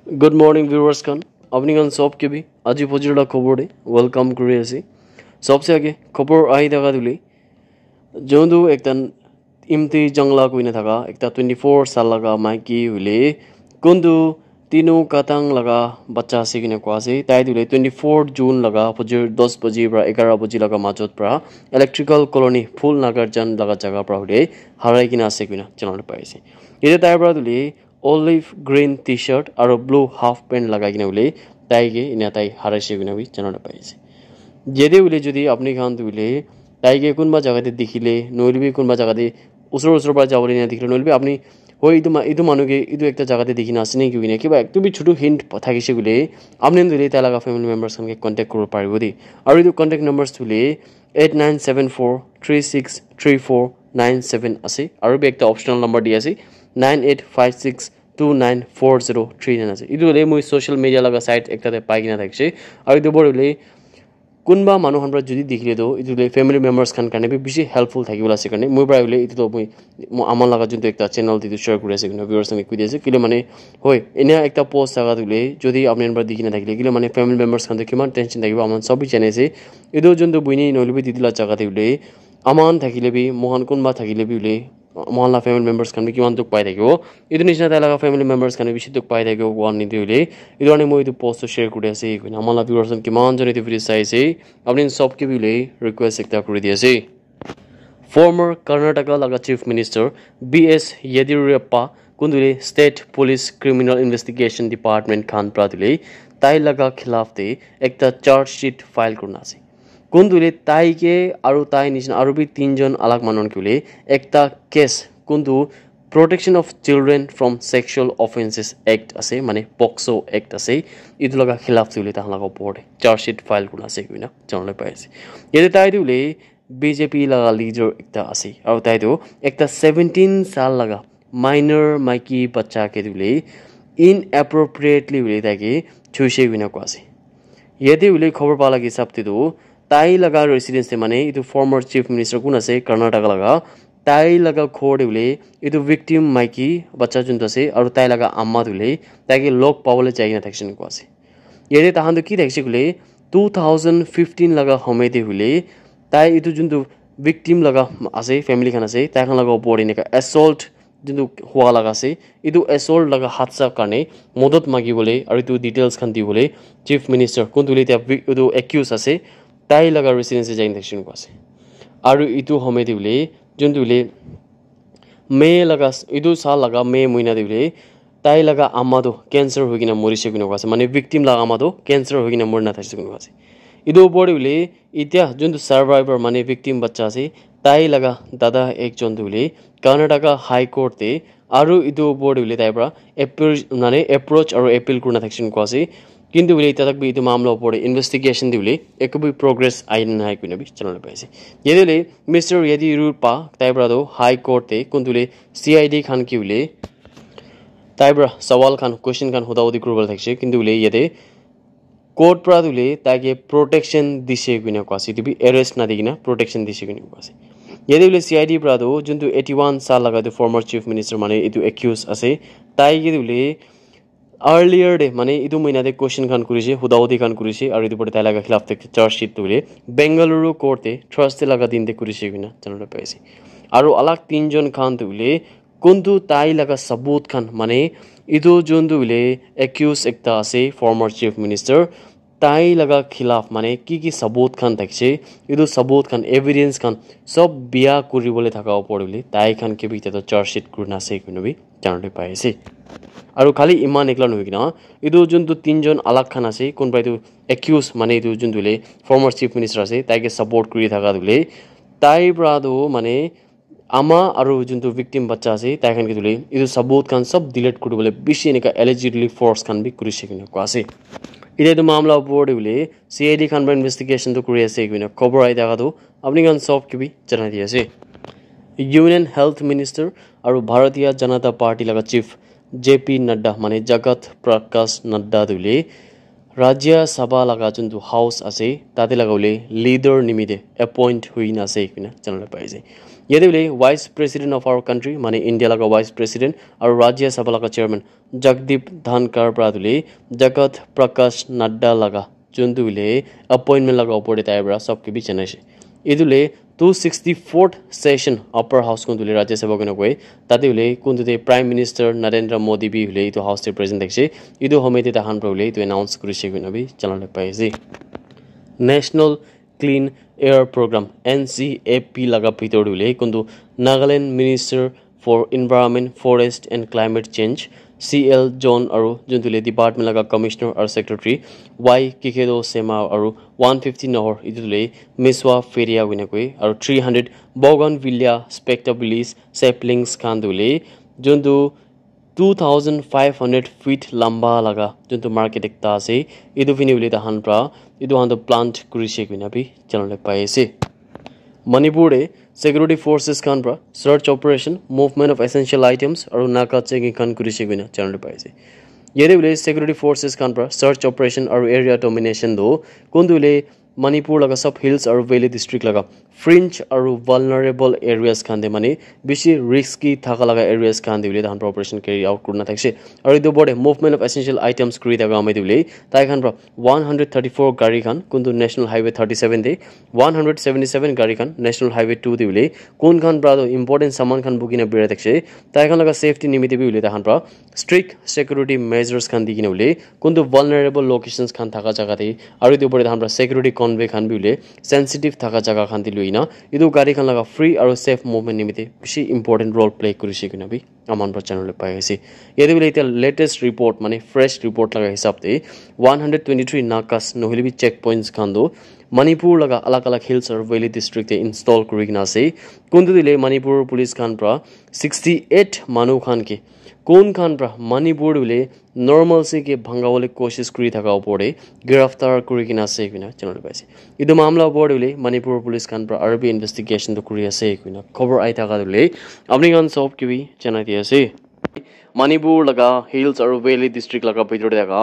Good morning viewers kan अपनी kan सब के भी আজি পজিটিভ খবর দে ওয়েলকাম করে আছি सबसे आगे খবর আই দেখা দিলি जोंदु एकतन इमती जंगला कुइने थाका एकता 24 साल लगा माइकी हुले कुंदु तीनों कतंग लगा बच्चा सिकिने क्वासे ताई दुले 24 जून लगा फजर 10 बजे ब्रा 11 बजे लगा माजत ब्रा इलेक्ट्रिकल कॉलोनी फुल नगरजन लगा जगह ब्रा हुले हराई किना सिकिना चलाने पाइसे ये ताई ब्रा Dhule olive green tea shirt और ब्लू हाफ पैंट लगा किना हुले ताई के इना ताई हराई सिकिना भी चलाने पाइसे जेदे हुले जदि अपनी खान दुले ताइगे कुनबा जगहते देखिले नइलबि कुनबा जगहते उसर उसर पर जावले ना देखिले नइलबि अपनी हो इदु मानुगे इदु एकता जगहते देखिना आसिने किबिने किबा एकटुबि छोटो हिंट थाकिसे गुले आपने दुले तालागा फैमिली मेंबर्स संगे कांटेक्ट करबो पारिबो दि आरो इदु कांटेक्ट नम्बर्स तुले 8974363497 আছে আৰু বি একটা অপশনাল নাম্বার দি আছে 9856294039 আছে ইদু হলে মই সোশ্যাল মিডিয়া লগা সাইট একটাতে পাই কিনা থাকছে আৰু ইদু বড়লে कुनबा मानु हमरा जदि देखिले दो इतुले फैमिली मेंबर्स खान करने भी बेसी हेल्पफुल थाकिबला से करने মই प्राय इतु तो মই आमान लगा जंतु एकता चैनल दितु शेयर करे से व्यूअर्स संगे कुदिसे किले माने होय इना एकता पोस्ट लगा दुले जदि आपने नम्बर दिकिना थाकिले किले माने फैमिली मेंबर्स खान किमान टेंशन थाकिबो आमान सबै चैनल से इदो जंतु बुइनी नलबि दिदिला जगह दिले आमान थाकिले भी मोहन कुनबा थाकिले बिले मोहल्ला फैमिली मेंबर्स खान किमान दुख पाइ थाकिबो इदु निसना तालागा फैमिली मेंबर्स खान बेसी दुख पाइ थाकिबो वन नि दिले इदु अनि মই इदु पोस्ट शेयर करे से किन आमाला व्यूअर्स किमान जने त्यो भिडियो चाइसे अपने सब के बिले रिक्वेस्ट एकता करे दिएसे फॉर्मर कर्नाटका लगा चीफ मिनिस्टर बीएस येदियुरप्पा कुंदुले state police criminal investigation department खान प्रादुले ताई लगा खिलाफ ते एकता चार्जशीट फाइल करना से कुंदुले ताई के आरु ताई निशन आरु भी तीनजन अलग मानन कुले एकता केस कुंदु protection of children from sexual offences act আছে মানে পক্সো एक्ट আছে ইদু লগা खिलाफ তুলে তা লগা পড়ে চার্জশিট ফাইল করনা আছে কিনা জানলে পাইছে এতে তাই দিলে बीजेपी लगा लीडर एकता আছে আর তাই তো একটা 17 साल लगा माइनर माइकी बच्चा के दिले इनएप्रोप्रिएटली हुले ताकि छुसे किना को আছে यदि हुले खबर पाला कि सबते दो ताई लगा रेसिडेंस माने इदु फॉर्मर चीफ मिनिस्टर कुन আছে कर्नाटक लगा ताई लगा खोड हुले इदु विक्टिम माइकी बच्चा जुन तसे और ताई लगा अम्मा दुले ताकि लोक पावले चाहिए थक्सन को আছে यदि ताहांदु की देखसे गुले 2015 लगा हमेदे हुले ताई इदु जुन विक्टिम लगा আছে फैमिली खाना से ताई खान लगा बोर्डिने का असॉल्ट जुन हुआ लगा से इदु असॉल्ट लगा हादसा करने मदद मागी बोले और इदु डिटेल्स खान दी बोले चीफ मिनिस्टर कोन दुले त्या इदु एक्यूज আছে ताई लगा रेसिडेंस चाहिए थक्सन को আছে और इदु हमेदे हुले जुन दुले मे लगा इदु साल लगा मे महीना दिले ताई लगा आमा दो कैंसर होगिना मरिसकिनु को আছে माने विक्टिम लगा आमा दो कैंसर होगिना मरना थासिकिनु को আছে इदु बडीले इत्या जुन सर्वाइवर माने विक्टिम बच्चा আছে ताई लगा दादा एक जन दुले कर्नाटका हाई कोर्ट ते आरो इदु बडीले ताइब्रा माने अप्रोच और अपील करना थासिकिनु को আছে কিন্তু বলে ইতাক বি ইতো মামলা পড়ে ইনভেস্টিগেশন দিলে একবি প্রোগ্রেস আইন নাই কিনা বি চ্যানেল পাইছে येदिले मिस्टर येदियुरप्पा ताइब्रादो हाई कोर्ट ते कुंदुले सीआईडी खान किउले ताइब्रा सवाल खान क्वेश्चन खान हुदाउदी ग्रुबल थाकছে কিন্তু বলে येदे कोर्ट प्रादुले ताके प्रोटेक्शन दिसे किना क्वासी दिबि अरेस्ट ना दिगिना प्रोटेक्शन दिसे किना क्वासी येदे বলে सीआईडी प्रादो जुनतु 81 साल लगा द फॉर्मर चीफ मिनिस्टर माने इतु एक्यूज আছে ताई येदे अर्लियर डे माने इदु महीना दे क्वेश्चन खान कुरिसे हुदाउदी खान कुरिसे और इदु पटे तालागा खिलाफ ते चार्जशीट तुले बेंगलुरु कोर्ट ते थर्सडे लगा दिन ते कुरिसे किना चनल पाइसे आरो अलग तीनजन खान तुले कुंदु ताई लगा सबूत खान माने इदु जोन दुले एक्यूज एकता আছে फॉर्मर चीफ मिनिस्टर ताई लगा खिलाफ माने की सबूत खान थाकছে इदु सबूत खान एविडेंस खान सब बिया करिबले थाकाओ पड़िले ताई खान के भी तो चार्जशीट करना আছে किनबि जानले पाइसे আৰু খালি ইমান একলা নহয় কিনা ইদু যোনটো তিনজন আলাক খান আছে কোন পাইতো एक्यूज माने ইদু যোন দুলে फॉर्मर चीफ मिनिस्टर আছে তাইকে সাপোর্ট কৰি থাকা দুলে তাই ব্ৰাদো মানে আমা আৰু যোনটো विक्टिम बच्चा আছে তাই খান কি দুলে ইদু सबूत খান সব ডিলিট কৰিবলে বেছি এনেকা এলিজিবলি ফোৰ্স খান বি কৰিছে কিনা কোৱাছে ইদে মামলা পড়ে বলে सीआईडी খান বা ইনভেস্টিগেশন তো কৰি আছে কিনা খবৰ আই দেখা তো আপনি গান সব কি বি জানাই দিয়েছে यूनियन हेल्थ मिनिस्टर और भारतीय जनता पार्टी लगा चीफ जेपी नड्डा माने जगत प्रकाश नड्डा दुले राज्य सभा लगा जुनतु हाउस আছে ताते लगाउले लीडर निमिदे अपॉइंट हुइन আছে किना चनल पाइसे ইয়াতে বোলে vice president of our country মানে ইণ্ডিয়া লগা ভাইস প্ৰেসিডেন্ট আৰু ৰাজ্য সভা লগা চেয়াৰমেন জগদীপ ধনকাৰ পৰা বোলে জগত প্ৰকাশ নাড্ডা লগা যোনটো বোলে এপইণ্টমেণ্ট লগা ওপৰতে তাইৰ পৰা সবকে বি জনাইছে এইটোলে 264th সেশন আপাৰ হাউস কোন বোলে ৰাজ্য সভা কোন কয় তাতে বোলে কোনটোতে প্ৰাইম মিনিষ্টাৰ নৰেন্দ্ৰ মোদী বি বোলে এইটো হাউসতে প্ৰেজেন্ট দেখছে এইটো সমিতি তাহান পৰা বোলে এইটো এনাউন্স কৰিছে কোনবি জানালে পাইছে national clean air programme NCAP laga bhitor dule kundu Nagaland Minister for Environment, Forest and Climate Change CL John aru juntule department laga commissioner or secretary Y Kikedo Sema aru 150 nahor idule Miswa Feria winakoi aru 300 Bougainvillea spectabilis saplings kandule juntu 2500 feet lamba laga juntu market ekta ase idu fini ule ta hanpra idu hando plant kurise kuina bi chanale paise Manipur security forces kanpra search operation movement of essential items aru naka checking kan kurise kuina chanale paise yede ule security forces kanpra search operation aru area domination do kondule Manipur laga sub hills aru valley district laga fringe aru vulnerable areas khande mane bishi risky thaka laga areas khande ule han operation carry out kurna thakse aru idu bode movement of essential items kuri daga amai dule tai khan 134 gari khan kundu national highway 37 de 177 gari khan national highway 2 de ule kun khan brado important saman khan bukina bira thakse tai khan laga safety nimite bi ule han strict security measures khan digina ule kundu vulnerable locations khan thaka jaga de aru idu bode han security convey khan bi ule sensitive thaka jaga khan diluina idu gari khan laga free aru safe movement nimite bishi important role play kurise kina bi aman pro channel pai ase yede bile eta latest report mane fresh report laga hisab te 123 nakas nohilibi checkpoints khan do Manipur laga alak alak hills or valley district te install kurigna ase kundu dile Manipur police khan pra 68 manu khan ke কোন খান প্রা মণিপুর বলে normal সে কে ভাঙাবলে কোশিশ করি থাকা উপরে গ্রেফতার করে কিনা আছে কিনা জানাতে পাইছে ইদু মামলা উপরে বলে মণিপুর পুলিশ খান প্রা আরবি ইনভেস্টিগেশন তো করি আছে কিনা খবর আই থাকা বলে আপনি গান সব কি বি জানাতে আছে Manipur laga hills or valley district laga bhitor daga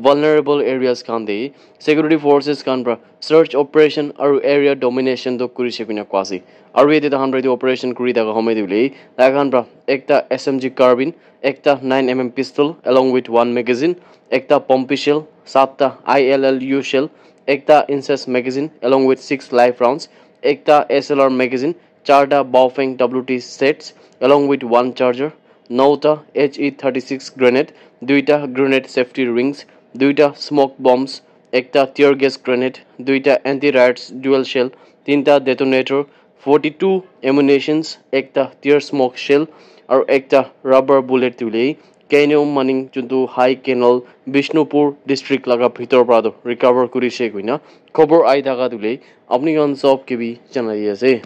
vulnerable areas khan de security forces khan pra search operation or area domination do kuri sekuna kwasi aru ete ta hamra operation kuri daga homai dile ta khan pra ekta SMG carbine ekta 9mm pistol along with one magazine ekta pompey shell sapta ILLU shell ekta incest magazine along with 6 live rounds ekta SLR magazine charta Baofeng WT sets along with one charger Nauta HE36 grenade, duita grenade safety rings, duita smoke bombs, ekta tear gas grenade, duita anti-riots dual shell, tinta detonator, 42 ammunitions, ekta tear smoke shell, or ekta rubber bullet tule, Kenyo Maning juntu high canal Bishnupur district laga bhitor prado recover kuri shekuina khobor ai daga tule apni gan sob ke bi janai ase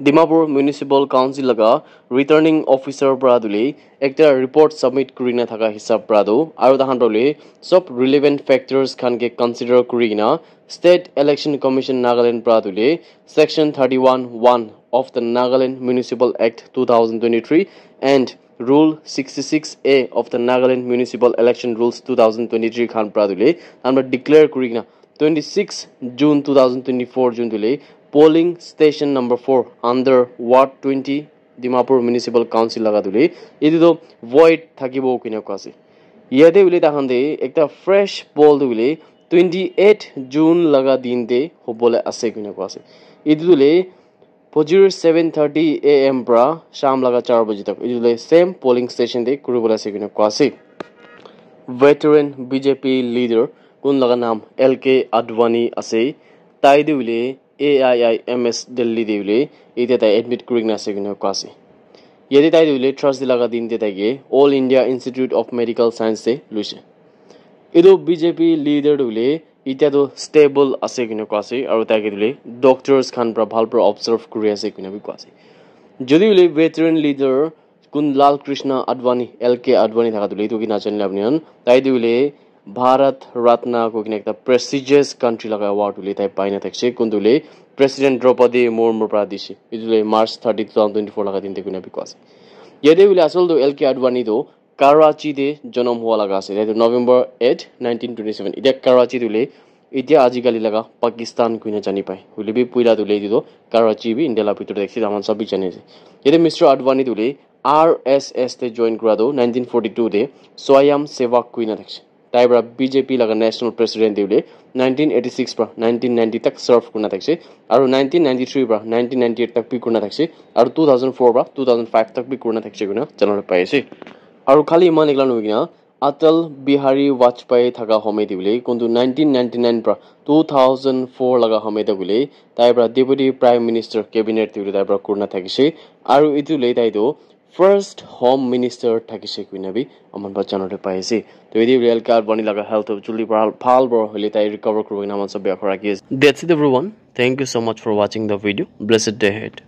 Dimapur Municipal Council laga returning officer pradule ekta report submit kurina thaka hisab prado aru tahan role sob relevant factors khan ke consider kurina State Election Commission Nagaland pradule section 31(1) of the Nagaland Municipal Act 2023 and Rule 66A of the Nagaland Municipal Election Rules 2023 khan pradule amra declare kurina 26 June 2024 jundule polling station number 4 under Ward 20 Dimapur Municipal Council laga dule edu to void thakibo kine kwase yede ule tahande ekta fresh poll dule 28 June laga din de hobole ase kine kwase edu dule Pojir 7:30 AM pra sham laga 4 baje tak edu dule same polling station de kuribole ase kine kwase veteran BJP leader kun laga naam LK Advani ase tai dule AIIMS Delhi devile ite ta admit kurigna segina kwase yede tai devile trust dilaga din te taige All India Institute of Medical Science se luise edo BJP leader devile ite to stable ase kina kwase aru taige devile doctors khan pra bhal pra observe kuri ase kina bi kwase jodi devile veteran leader kun Lal Krishna Advani LK Advani thaka devile to kina chanle apni han tai devile Bharat Ratna ko kine ekta prestigious country laga award ule tai paina thakse kundule President Draupadi Murmu pradise idule March 30 2024 laga dinte kuna because yede ule asol do LK Advani do Karachi de janam hua laga ase November 8 1927 ide Karachi dule এতিয়া আজিকালি লাগা পাকিস্তান কুইনা জানি পায় হলে B পুইলা দুলে দিতো কাৰাচি B India ভিতৰত দেখছি আমাৰ সব জানিছে এতে মিস্টাৰ আডবাণী দুলে RSS তে জয়েন কৰা দো 1942 তে সোয়াম সেৱক কুইনা দেখছে তাইবৰা BJP লাগা ন্যাশনাল প্ৰেসিডেন্ট দিলে 1986 পৰা 1990 তক সাৰ্ভ কুনা দেখছে আৰু 1993 পৰা 1998 তক বি কুনা দেখছে আৰু 2004 পৰা 2005 তক বি কুনা দেখছে কুনা জানলে পাইছে আৰু খালি ইমান একলা নহয় কিনা Atal Bihari Vajpayee thaga homedi bile kuntu 1999 pra 2004 laga homeda bile taibra deputy prime minister cabinet tibile taibra kurna thakise aru itu le tai do first home minister thakise kuinabi aman bachanore paise to edi real card bani laga health of juli phal bor hole tai recover kurina aman sab akhara ki that's it everyone thank you so much for watching the video blessed day ahead